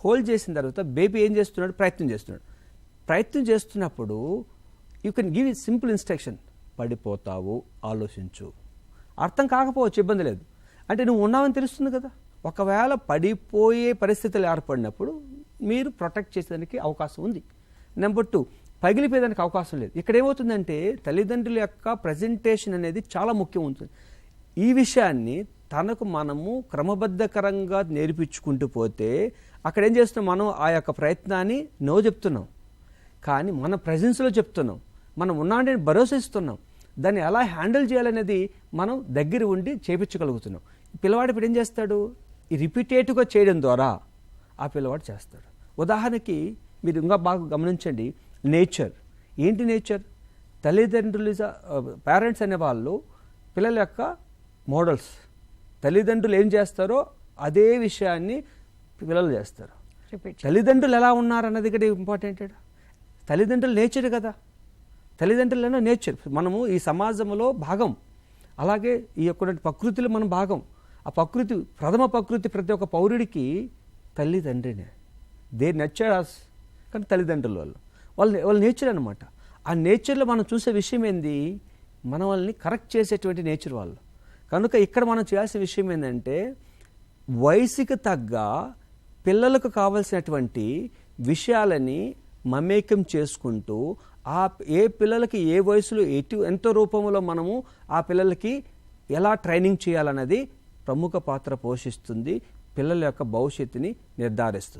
Hold చేసిన తర్వాత baby ఏం చేస్తున్నాడు, ప్రయత్నం చేస్తున్నప్పుడు you can give simple instruction, పడిపోతావు, ఆలోచించు. అర్థం కాకపోవచ్చు, ఇబ్బంది లేదు. అంటే నువ్వు ఉన్నావని తెలుస్తుంది కదా. ఒకవేళ పడిపోయే పరిస్థితులు ఏర్పడినప్పుడు మీరు ప్రొటెక్ట్ చేసేదానికి అవకాశం ఉంది. నెంబర్ 2, పగిలిపోయేదానికి అవకాశం లేదు. ఇక్కడ ఏమవుతుందంటే తల్లిదండ్రుల యొక్క ప్రజెంటేషన్ అనేది చాలా ముఖ్యం ఉంటుంది. ఈ విషయాన్ని తనకు మనము క్రమబద్ధకరంగా నేర్పించుకుంటూ పోతే అక్కడ ఏం చేస్తున్నాం, మనం ఆ యొక్క ప్రయత్నాన్ని నో చెప్తున్నాం, కానీ మన ప్రజెన్స్లో చెప్తున్నాం, మనం ఉన్నాంటే భరోసా ఇస్తున్నాం. దాన్ని ఎలా హ్యాండిల్ చేయాలనేది మనం దగ్గర ఉండి చేపించగలుగుతున్నాం. పిల్లవాడు ఇప్పుడు ఏం చేస్తాడు, ఈ రిపీటేటివ్గా చేయడం ద్వారా ఆ పిల్లవాడు చేస్తాడు. ఉదాహరణకి మీరు ఇంకా బాగా గమనించండి, నేచర్. ఏంటి నేచర్? తల్లిదండ్రులు, పేరెంట్స్ అనేవాళ్ళు పిల్లల యొక్క మోడల్స్. తల్లిదండ్రులు ఏం చేస్తారో అదే విషయాన్ని పిల్లలు చేస్తారు. తల్లిదండ్రులు ఎలా ఉన్నారన్నది ఇక్కడ ఇంపార్టెంట్. తల్లిదండ్రులు నేచర్ కదా, తల్లిదండ్రులను నేచర్. మనము ఈ సమాజంలో భాగం, అలాగే ఈ యొక్క ప్రకృతిలో మనం భాగం. ఆ ప్రకృతి, ప్రథమ ప్రకృతి ప్రతి ఒక్క పౌరుడికి తల్లిదండ్రినే. దే నర్చర్ అస్, కానీ తల్లిదండ్రుల వాళ్ళ నేచర్ అనమాట. ఆ నేచర్లో మనం చూసే విషయం ఏంది, మన వాళ్ళని కరెక్ట్ చేసేటువంటి నేచర్ వాళ్ళు. కనుక ఇక్కడ మనం చేయాల్సిన విషయం ఏంటంటే వయసుకు తగ్గ పిల్లలకు కావలసినటువంటి విషయాలని మమేకం చేసుకుంటూ ఏ పిల్లలకి ఏ వయసులో ఎంత రూపంలో మనము ఆ పిల్లలకి ఎలా ట్రైనింగ్ చేయాలన్నది ప్రముఖ పాత్ర పోషిస్తుంది, పిల్లల యొక్క భవిష్యత్తుని నిర్ధారిస్తుంది.